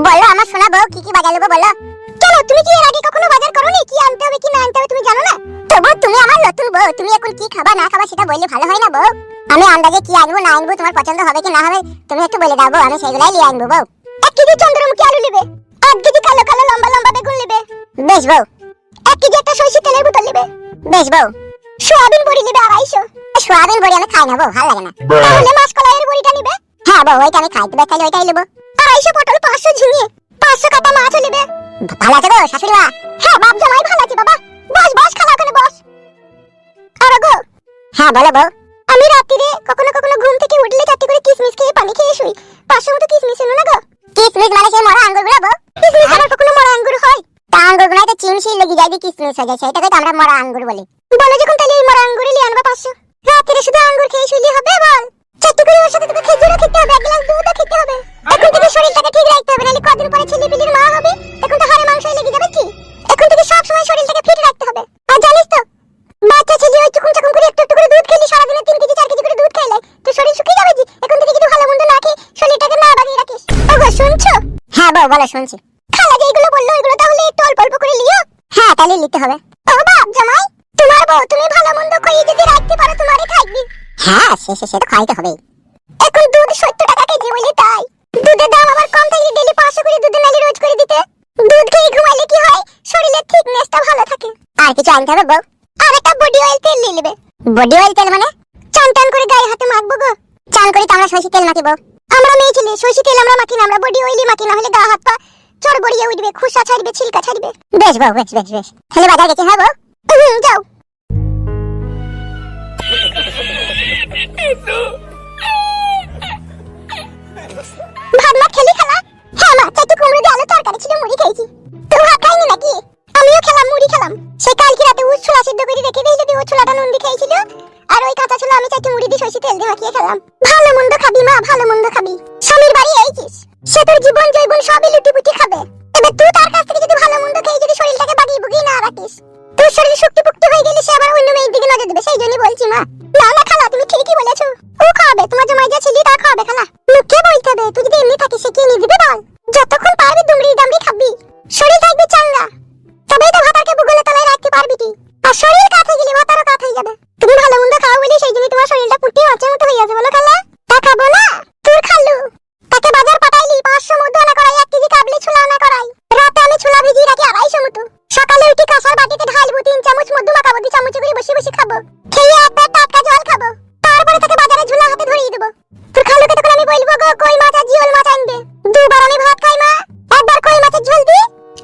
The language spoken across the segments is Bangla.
বলো আমার সোনা বউ কি কি বাজার নেবো বলো। কেন তুমি কি এর আগে কখনো বাজার করোনি? কি আনতে হবে কি না আনতে হবে তুমি জানো না? তবু তুমি আমার নতুন বউ, তুমি এখন কি খাবা না খাবা সেটা বললে ভালো হয় না বউ? আমি আন্দাজে কি আনবো না আনবো তোমার পছন্দ হবে কি না হবে তুমি একটু বলে দাও বউ, আমি সেগুলাই নিয়ে আনবো বউ। 1 কেজি চন্দ্রমুখী আলু নেবে, 8 কেজি কালো কালো লম্বা লম্বা বেগুন নেবে। বেশ বউ। 1 কেজি একটা সরষে তেলের বোতল নেবে। বেশ বউ। সোয়াবিন বড়ি নেবে 250। সোয়াবিন বড়ি আমি খাই না বউ, ভালো লাগে না। তাহলে মাসকলাইয়ের বড়িটা নেবে। হ্যাঁ বউ ওইটা আমি খাই, তবে তাহলে ওইটাই নেব। 250 পটল, 500 ঝিঙে, 500 কাটা মাছ নেবে। ভালো আছে গো শাশুড়ি মা? হ্যাঁ বাপ জামাই ভালো আছে বাবা। বস বস খালা ওখানে বস। আর গো। হ্যাঁ বলো বউ। আমি রাত্রিরে কখনো কখনো ঘুম থেকে উঠলে চারটি করে কিসমিস খেয়ে পানি খেয়ে শুই। 500 মতো কিসমিস এনো না গো। কিসমিস মানে সেই মরা আঙ্গুরগুলো বউ? কিসমিস আবার কখনো মরা আঙ্গুর হয়? তা আঙ্গুরগুলো তো চিমসি লেগে যায় কিসমিস হয়ে যায়, সেটাকে তো আমরা মরা আঙ্গুর বলি। বলো যখন তাহলে এই মরা আঙ্গুরই নিয়ে আনবা 500। রাত্রিরে শুধু আঙ্গুর খেয়ে শুইলে হবে বল? চারটি করে ওর সাথে তোকে খেজুরও খেতে হবে, 1 গ্লাস দুধও খেতে হবে। এখন থেকে শরীরটাকে ঠিক রাখতে হবে, নাহলে কদিন পরে ছেলে পিলির মা হবে তখন তো হাড়ে মাংসই লেগে যাবে কি। এখন থেকে সব সময় শরীরটাকে ফিট রাখতে হবে। আর জানিস তো বাচ্চা ছেলে ওই চুকুম চাকুম করে একটু একটু করে দুধ খেলি, সারাদিনে 3 কেজি 4 কেজি করে দুধ খাইলে তো শরীর শুকিয়ে যাবে জি। এখন থেকে যদি ভালো মন্দ না খেয়ে শরীরটাকে না বাগিয়ে রাখিস। ওগো শুনছো? হ্যাঁ বউ বলো শুনছি। খালা যে এগুলো বললো এগুলো তাহলে একটু অল্প অল্প করে লিও। হ্যাঁ তাহলে নিতে হবে। ও বাপ জামাই তোমার বউ, তুমি ভালো মন্দ খাইয়ে যদি রাখতে পারো তোমারই থাকবি। হ্যাঁ সে তো খাইতে হবে। এখন দুধ 70 টাকা কেজি বলে তাই দুধের দাম আবার কম থাকলে ডেইলি 500 করে দুধের নালি রোজ করে দিতে। দুধ খেয়ে ঘুমাইলে কি হয়, শরীরের থিকনেসটা ভালো থাকে। আর কিছু আনতে হবে বউ? আর একটা বডি অয়েল তেল নিয়ে নেবে। বডি অয়েল তেল মানে? চান টান করে গায়ে হাতে মাখবো গো। চান করে তো আমরা সরষে তেল মাখি বউ। আমরা মেয়ে ছেলে সরষে তেল আমরা মাখি না, আমরা বডি অয়েলই মাখি, না হলে গা হাত পা চড়বড়িয়ে উঠবে, খুশা ছাড়বে, ছিলকা ছাড়বে। বেশ বউ বেশ বেশ বেশ। তাহলে বাজার গেছি হ্যাঁ বউ? যাও। ভাত না খেলি খালা? হ্যাঁ মা, চারটি কুমড়ো দিয়ে আলু তরকারি ছিল, মুড়ি খেয়েছি। তুই ভাত খাইনি নাকি? আমিও খেলাম, মুড়ি খেলাম। সে কালকে রাতে উস ছোলা সিদ্ধ করে রেখে দিয়েছিল, ও ছোলাটা নুন দিয়ে খেয়েছিল, আর ওই কাঁচা ছোলা আমি চারটি মুড়ি দিয়ে সরষে তেল দিয়ে মাখিয়ে খেলাম। ভালো মন্দ খাবি মা, ভালো মন্দ খাবি। স্বামীর বাড়ি আইছিস, সে তোর জীবন জৈবন সবই লুটিপুটি খাবে। এবার তুই তার কাছ থেকে যদি ভালো মন্দ খেয়ে যদি শরীরটাকে বাগিয়ে বুগিয়ে না রাখিস, তোর শরীর শক্তিপুক্ত হয়ে গেলে সে আবার অন্য মেয়ের দিকে নজর দেবে। সেই জন্যই বলছি মা। না না খালা তুমি ঠিকই বলেছো, ও খাবে, তোমার জামাই যা ছেলে তা খাবে খালা। মুখে বলতে হবে, তুই যদি এমনি থাকিস সে কি এনে দিবে বল? যতক্ষণ পারবি দুমড়ি দামড়ি খাবি, শরীর থাকবে চাঙ্গা, তবেই তো ভাতারকে বুগলে তলায় রাখতে পারবি তুই। আর শরীর কাত হয়ে গেলে ভাতারও কাত হয়ে যাবে। তুমি ভালো মন্দ খাও বলে সেই জন্য তোমার শরীরটা পুটি মাছের মতো হয়ে আছে বলো খালা। তা খাবো না তোর খালু, তাকে বাজার পাঠাইলি 500 মধ্যে আনা করাই, 1 কেজি কাবলি ছোলা আনা করাই। রাতে আমি ছোলা ভিজিয়ে রাখি 250 মতো, সকালে উঠি কাঁসার বাটিতে ঢালবো, 3 চামচ মধ্যে মাখাবো, 2 চামচ করে বসে বসে খাবো। খেয়ে একবার টাটকা জল খাবো, তারপরে তাকে বাজারে ঝুলা হাতে ধরিয়ে দেবো। তোর খালুকে তখন আমি বলবো গো কই মাছ আর জিওল মাছ আনবে। 2 বার আমি ভাত খাই মা, একবার কই মাছের ঝোল দি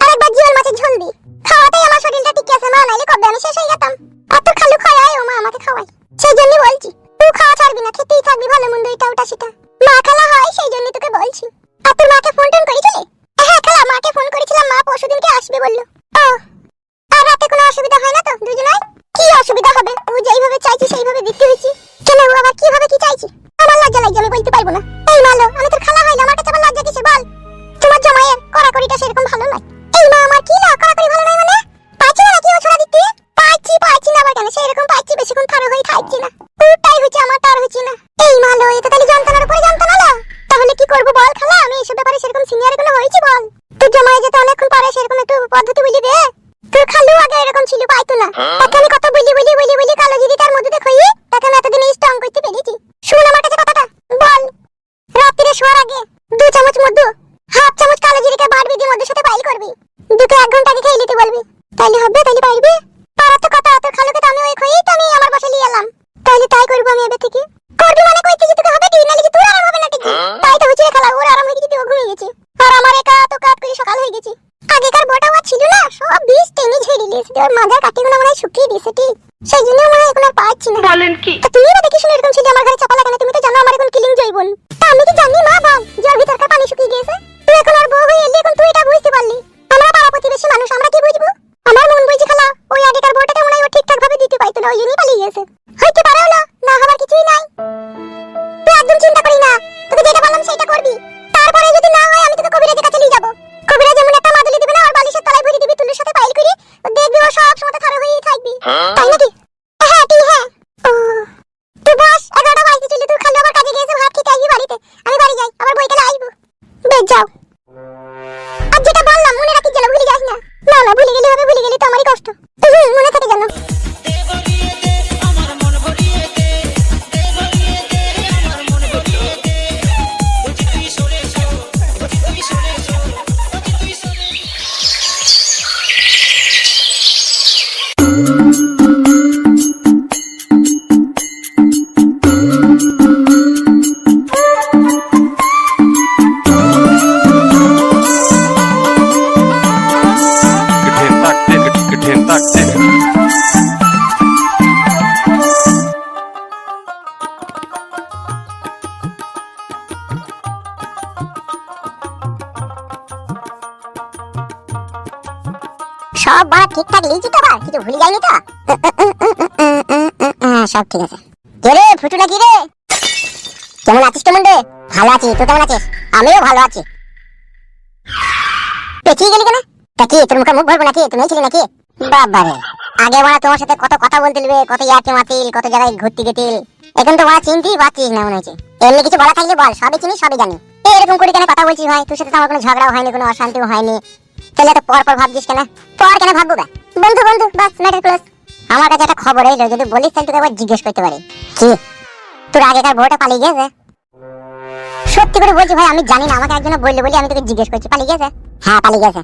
আর একবার জিওল মাছের ঝোল দি। খাওয়াতেই আমার শরীরটা ঠিক আছে মা, নাইলে কবে আমি শেষ হয়ে যেতাম। আর তোর খালু খাওয়ায় ও মা আমাকে খাওয়ায়, সেই জন্যই বলছি তুই খাওয়া ছাড়বি না, খেতেই থাকবি ভালো মন্দ এটা ওটা সেটা। মা খালা হয় সেই জন্যই তোকে বলছি। আর তোর মাকে ফোন টোন করেছিলে? হ্যাঁ খালা মাকে ফোন করেছিলাম, মা পরশুদিনকে আসবে বললো। ও আর রাতে কোনো অসুবিধা হয় না তো দুজনের? কি অসুবিধা হবে, ও যেইভাবে চাইছি সেইভাবে দিতে হয়েছি। কেন ও আবার কিভাবে কি চাইছি? আমার লজ্জা লাগছে, আমি বলতে পারবো না। এই মালো আমি তোর খালা হইলাম, আমার কাছে আবার লজ্জা কিসে বল? তোমার জামাইয়ের কড়াকড়িটা সেরকম ভালো নয়। এই মা আমার কি না কড়াকড়ি ভালো নয় মানে? পাইছি না নাকি ও ছোড়া দিতে? পাইছি না আবার কেন, সেরকম পাইছি বেশিক্ষণ থারো হয়ে থাকছি না। ওটাই হচ্ছে আমার, তার হচ্ছে না। এই মালো এটা তাহলে যন্ত্রণার উপরে যন্ত্রণা না, তাহলে কি করবো বল খালা? আমি এসব ব্যাপারে সেরকম সিনিয়র কোনো হয়েছি বল? তোর জামাই যেতে অনেকক্ষণ পারে সেরকম একটু পদ্ধতি বলিবে। তোর খালু আগে এরকম ছিল, পাইতো না। তাকে আমি কত বলি কালো জিরি তার মধ্যে দেখই তাকে আমি এতদিন স্ট্রং করতে পেরেছি। শুন আমার কাছে কথাটা বল, রাত্রিরে শোয়ার আগে 2 চামচ মধু, 1/2 চামচ কালো জিরিকে বাড়বি দিয়ে মধ্যে সাথে পাইল করবি, দুটো 1 ঘন্টা আগে খেয়ে নিতে বলবি, তাইলে হবে, তাইলে পারবি। পারা তো কথা, তোর খালুকে তো আমি ওই খই তো আমি আমার বাসায় নিয়ে এলাম, তাইলে তাই করবো আমি এবে থেকে। করবি মানে কইতে যে তোকে হবে কি, নালে কি তোর আরাম হবে না ঠিকই? তাই তো হচ্ছে খালা, ওর আরাম হয়ে গেছে, ও ঘুমিয়ে গেছে, আর আমার একা তো কাট করে সকাল হয়ে গেছে। আগেকার বড়টা ওয়া ছিল না, সব বিষ টেনে ঝেড়ে দিয়েছে, ওর মাজার কাটিগুলো মনে হয় শুকিয়ে দিয়েছে ঠিক, সেই জন্য মনে হয় এখন আর পাচ্ছি না। বলেন কি? তুমি না দেখি শুনে এরকম ছিল আমার ঘরে চাপা লাগানো, তুমি তো জানো আমার এখন কিলিং জৈবন। তা আমি কি জানি মা বল, জল ভিতরকার পানি শুকিয়ে গিয়েছে। তুই এখন আর বউ হয়ে এলি, এখন তুই এটা বুঝতে পারলি। আমরা পাড়া প্রতিবেশী মানুষ, আমরা কি বুঝবো? আমার মন বুঝি খালা, ওই আগেকার বউটাকে মনে হয় ও ঠিকঠাক ভাবে দিতে পাইতো না, ওই জন্যই পালিয়ে গেছে। হইতে পারে হলো না, হবার কিছুই নাই। তুই একদম চিন্তা করি না, তোকে যেটা বললাম সেটা করবি। তারপরে যদি না হয় আমি তোকে কবিরাজের কাছে নিয়ে যাবো। কবিরাজ এমন একটা মাদুলি দিবে না, আর বালিশের তলায় ভরে দিবি, তুলির সাথে পাইল করি, দেখবি ও সব সময় থারো হয়েই থাকবি। তাই নাকি? হ্যাঁ তুই হ্যাঁ। ও তুই বস, 11টা বাজতে চলি, তোর খালু আবার কাজে গিয়েছে, ভাত খেতে আসবি বাড়িতে। আমি বাড়ি যাই, আবার বইকালে আসবো। বেশ যাও। গেলে তো আমারই কষ্ট। মনে থাকে জানো। সব বাড়া ঠিকঠাক লিখছি তো, আবার কিছু ভুলে যায়নি তো? সব ঠিক আছে। কে রে ফুটু নাকি রে? কেমন আছিস কেমন রে? ভালো আছি, তুই কেমন আছিস? আমিও ভালো আছি। পেছিয়ে গেলি কেন? তা কি তোর মুখে মুখ ভরবো নাকি? তুমি ছিলি নাকি? বাবা রে, আগে বাড়া তোমার সাথে কত কথা বলতে লিবে, কত ইয়াকে মাতিল, কত জায়গায় ঘুরতে গেছিল। এখন তো বাড়া চিনতেই পারছিস না মনে হচ্ছে। এমনি কিছু বলা থাকলে বল, সবই চিনি সবই জানি। এরকম করে কেন কথা বলছিস ভাই? তোর সাথে তো আমার কোনো ঝগড়াও হয়নি, কোনো অশান্তিও হয়নি। তাহলে তো পর পর ভাবছিস কেন? পর কেন ভাববো বে? বন্ধু বন্ধু বাস, ম্যাটার ক্লোজ। আমার কাছে একটা খবর এলো, যদি বলিস তাহলে তোকে একবার জিজ্ঞেস করতে পারি। কি তোর আগেকার বউটা পালিয়ে গেছে? সত্যি করে বলছি ভাই, আমি জানি না, আমাকে একজন বললো বলি আমি তোকে জিজ্ঞেস করছি। পালিয়ে গেছে? হ্যাঁ পালিয়ে গেছে।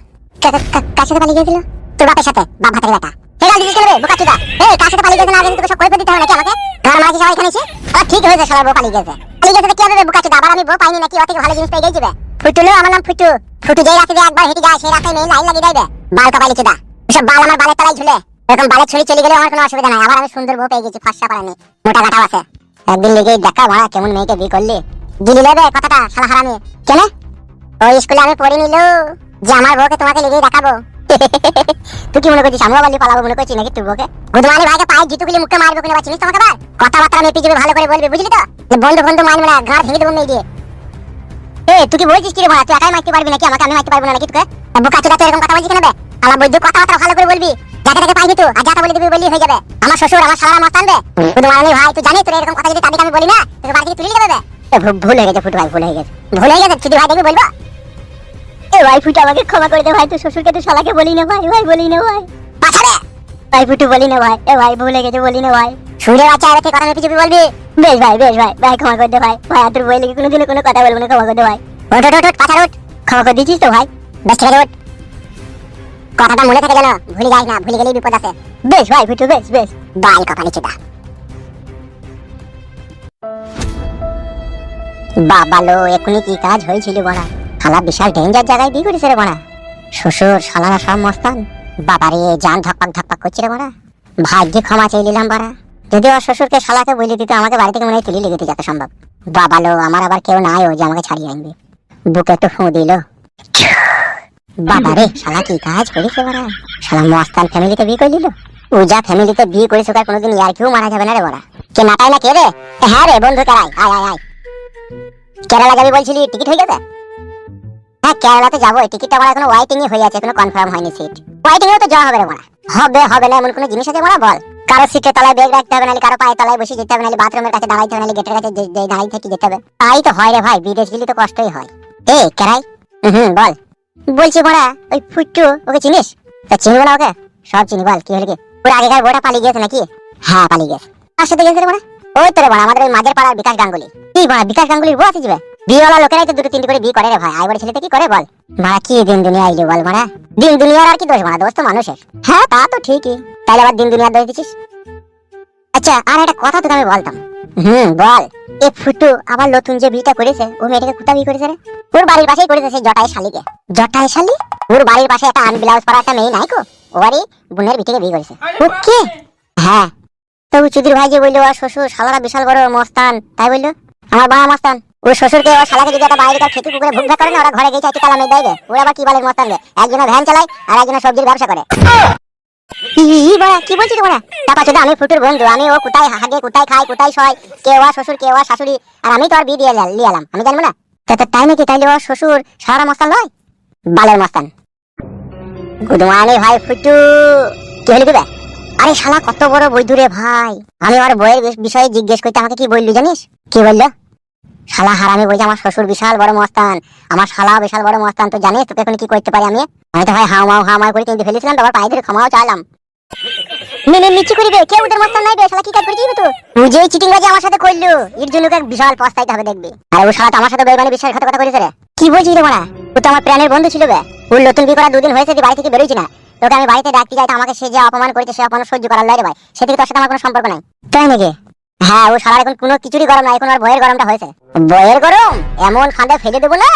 কার সাথে পালিয়ে গেছিল? তোর বাপের সাথে, বাপ ভাতের বেটা। হেগাল দিছিস কেন রে বোকাচোদা? এই কার সাথে পালিয়ে গেছে না আগে তোকে সব কইতে দিতে হবে নাকি আমাকে? গান মারা কি সবাই এখানে এসে? আর ঠিক হয়েছে, শালার বউ পালিয়ে গেছে। পালিয়ে গেছে তো কি হবে রে বোকাচোদা? আবার আমি বউ পাইনি নাকি? ওর থেকে ভালো জিনিস পেয়ে গেছি বে। ফুটুলো, আমার নাম ফুটু। ফুটু যেই রাস্তা দিয়ে একবার হেঁটে যায় সেই রাস্তায় মেয়ে লাইন লাগিয়ে দেয় বে। বাল কপালি চোদা, এসব বাল আমার বালের তলায় ঝুলে। এরকম বালের ছড়ি চলে গেলে আমার কোনো অসুবিধা নাই। আবার আমি সুন্দর বউ পেয়ে গেছি, ফর্সা পারানি, মোটা গাটাও আছে। একদিন লেগেই দেখা মারা কেমন মেয়েকে বিয়ে করলি। দিলি লেবে কথাটা শালা হারামি। কেন? ওই স্কুলে আমি পড়ে নিল যে আমার বউকে তোমাকে লেগেই দেখাবো। তুই কি মনে করছিস আমরা বালি পালাবো মনে করছিস নাকি? তুই বউকে গুদমানি ভাইকে পায়ে জুতো গুলি মুখে মারবে কোনো চিনিস তোমাকে? আবার কথাবার্তা আমি পিছনে ভালো করে বলবি, বুঝলি তো? যে বন্ধু বন্ধু মানবে না, গাঁড় ভেঙে দেবো মেয়ে দিয়ে। তুই কি বলছিস কি রে ভাই? তুই একাই মারতে পারবি নাকি আমাকে? আমি মারতে পারবো না নাকি তোকে? বোকাচোদা তুই এরকম কথা বলছিস কেন বে? আমার বৈদ্য কথাবার্তা ভালো করে বলবি, যাকে তাকে পাইবি তুই, আর যাতা বলে দিবি বললি হয়ে যাবে। আমার শ্বশুর আমার শালারা মস্তান বে। গুদমানি ভাই তুই জানিস তোর এরকম কথা যদি তাদেরকে আমি বলি না, তোকে বাড়ি থেকে তুলে যাবে বে। ভুল হয়ে গেছে ফুটু ভাই, ভুল হয়ে গেছে, ভুল হয়ে গেছে। যদি ভাই দেখবি বলবো। এ ভাই ফুটু আমাকে ক্ষমা করে দে ভাই, তুই শ্বশুরকে তুই শালাকে বলি না ভাই, ভাই বলি না ভাই। পাছাবে ভাই ফুটু বলি না ভাই, এ ভাই ভুল হয়ে গেছে বলি না ভাই। সুরে বাচ্চা আরে তুই কথা মেপে চুপি বলবি। বেশ ভাই, বেশ ভাই, ভাই ক্ষমা করে দে ভাই। ভাই আর তোর বই লেগে কোনোদিনও কোনো কথা বলবো না, ক্ষমা করে দে ভাই। ওঠ ওঠ ওঠ পাছার ওঠ, ক্ষমা করে দিয়েছিস তো ভাই? বেশ ঠিক আছে ওঠ। কথাটা মনে থাকে যেন, ভুলে যাস না, ভুলে গেলেই বিপদ আছে। বেশ ভাই ফুটু, বেশ বেশ। বাল কপালি চোদা। বাবা লো, এখনই কি কাজ হয়েছিল বড়া? শালা বিশাল ডেঞ্জার জায়গায় বিয়ে করেছে রে বড়া। শ্বশুর শালারা সব মস্তান। বাবারে জান ধকপাক ধকপাক করছে রে বড়া। ভাগ্যে ক্ষমা চেয়ে নিলাম বড়া। যদি ওর শ্বশুরকে শালাকে বলে দিত, আমাকে বাড়ি থেকে মনে হয় তুলে লেগে যেত সম্ভব। বাবা লো, আমার আবার কেউ নাই ও যে আমাকে ছাড়িয়ে আনবে। বুকে একটু ফু দিল। বাবারে শালা কি কাজ করেছে বড়া। শালা মস্তান ফ্যামিলিতে বিয়ে করে দিল। উজা ফ্যামিলিতে বিয়ে করেছে, তার কোনোদিন ইয়ার কেউ মারা যাবে না রে বড়া। কে নাটাই না কে রে? হ্যাঁ রে বন্ধু কেরাই, আয় আয় আয়। কেরালা যাবি বলছিলি, টিকিট হয়ে গেছে? হ্যাঁ কেরালাতে যাবো, টিকিটটা আমার এখনো ওয়াইটিং এ হয়ে আছে, কোনো কনফার্ম হয়নি সিট। ওয়াইটিং এও তো যাওয়া হবে রে বড়া। হবে হবে না এমন কোনো জিনিস আছে বড়া বল? কারো সিটের তলায় ব্যাগ রাখতে হবে, নাহলে কারো পায়ের তলায় বসে যেতে হবে, নাহলে বাথরুমের কাছে দাঁড়াইতে হবে, নাহলে গেটের কাছে দাঁড়াই থেকে যেতে হবে। তাই তো হয় রে ভাই, বিদেশ গেলে তো কষ্টই হয়। এ কেরাই, বল। বলছি বড়া ওই ফুট্টু, ওকে চিনিস? তা চিনবো না ওকে? সব চিনি, বল কি হলো কি? ওর আগেকার বউটা পালিয়ে গেছে নাকি? হ্যাঁ পালিয়ে গেছে। কার সাথে গেছে রে বড়া? ওই তো রে বড়া, আমাদের ওই মাঝের পাড়ার বিকাশ গাঙ্গুলি। কি বড়া বিকাশ গাঙ্গুলির বউ আছে যাবে? বিয়েওয়ালা লোকেরাই তো দুটো তিনটে করে বিয়ে করে রে ভাই, আইবারের ছেলেতে কি করে বল? মারা কি দিন দুনিয়া আইলি বল মারা। দিন দুনিয়ার আর কি দোষ মারা, দোষ তো মানুষের। হ্যাঁ তা তো ঠিকই, তাহলে আবার দিন দুনিয়ার দোষ দিচ্ছিস? আচ্ছা আর একটা কথা তোকে আমি বলতাম। বল। এ ফুটু আবার নতুন যে বিয়েটা করেছে, ও মেয়েটাকে কোথা বিয়ে করেছে রে? ওর বাড়ির পাশেই করেছে, সেই জটাই শালিকে। জটাই শালি? ওর বাড়ির পাশে একটা আনব্লাউজ পরা একটা মেয়ে নাই কো, ওরই বোনের বিটিকে বিয়ে করেছে। ওকে হ্যাঁ। তো চুদির ভাই যে বললো ওর শ্বশুর শালারা বিশাল বড় মস্তান, তাই বললো? আমার বাবা মস্তান। ওর শ্বশুরকে ওর শালাকে যদি একটা বাইরে খেতে কুকুরে ভুগভা করে না, ওরা ঘরে গিয়ে চাইতে তালা মেয়ে দেয়। ওরা আবার কি বালের মস্তান রে? একজনে ভ্যান চালায় আর একজনে সবজির ব্যবসা করে। কি বলছিস তোমরা? টাপা চোদা, আমি ফুটুর বন্ধু, আমি ও কোথায় হাগে কোথায় খাই কোথায় শয়, কে ওর শ্বশুর কে ওর শাশুড়ি, আর আমি তো আর বিয়ে দিয়ে নিয়ে এলাম, আমি জানবো না? তাই নাকি? তাইলে ওর শ্বশুর সারা মস্তান নয়, বালের মস্তান। গুদমানি ভাই ফুটু, কি হলি দিবে? আরে শালা কত বড় বৈধু রে ভাই। আমি আমার বইয়ের বিষয়ে জিজ্ঞেস করতে আমাকে কি বললি জানিস? কি বললো? শালা হারামি বলছে আমার শ্বশুর বিশাল বড় মস্তান, আমার শালা বিশাল বড় মস্তান। তো জানিস তোকে এখন কি করতে পারি আমি? আমি তো ভাই হাও করে কিনতে ফেলেছিলাম, তারপর পায়ে ধরে ক্ষমাও চাইলাম। নিচু করিবে কে উঠে মস্তান নাই বে, শালা কি কাজ করেছিস তো? তুই যে চিটিংবাজি আমার সাথে করলো, এর জন্য এক বিশাল পস্তাইতে হবে দেখবি। আর ও শালা তো আমার সাথে বেইমানি বিশ্বাসঘাতকতা করেছে রে। কি বলছিস রে মারা? ও তো আমার প্রাণের বন্ধু ছিল বে। ওর নতুন বিয়ে করা 2 দিন হয়েছে, যে বাড়ি থেকে বেরোইছি না। তোকে আমি বাড়িতে ডাকতে যাই, তো আমাকে সে যে অপমান করেছে, সে অপমান সহ্য করার লাগে ভাই। সে থেকে তোর সাথে আমার কোনো সম্পর্ক নাই। তাই নাকি? হ্যাঁ, ও শালার এখন কোনো কিছুরই গরম নাই, এখন আর বইয়ের গরমটা হয়েছে। বইয়ের গরম এমন ফাঁদে ফেলে দেবো না,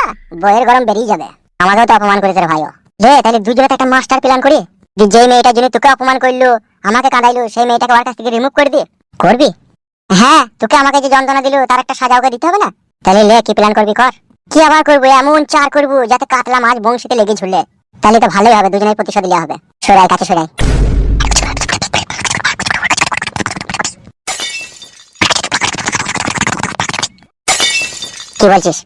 বইয়ের গরম বেরিয়ে যাবে। আমাকেও তো অপমান করেছে রে ভাইও। রে তাহলে দুজনে একটা মাস্টার প্ল্যান করি, যে মেয়েটার জন্য তোকে অপমান করলো, আমাকে কাঁদাইলো, সেই মেয়েটাকে ওর কাছ থেকে রিমুভ করে দি। করবি? হ্যাঁ, তোকে আমাকে যে যন্ত্রণা দিল তার একটা সাজা ওকে দিতে হবে না? তাহলে লে, কি প্ল্যান করবি কর। কি আবার করবো, এমন চার করবো যাতে কাতলা মাছ বংশীতে লেগে ঝুলে। তাহলে তো ভালোই হবে, দুজনের প্রতিশোধ দেওয়া হবে। সরাই কাছে সরাই। কি বলছিস?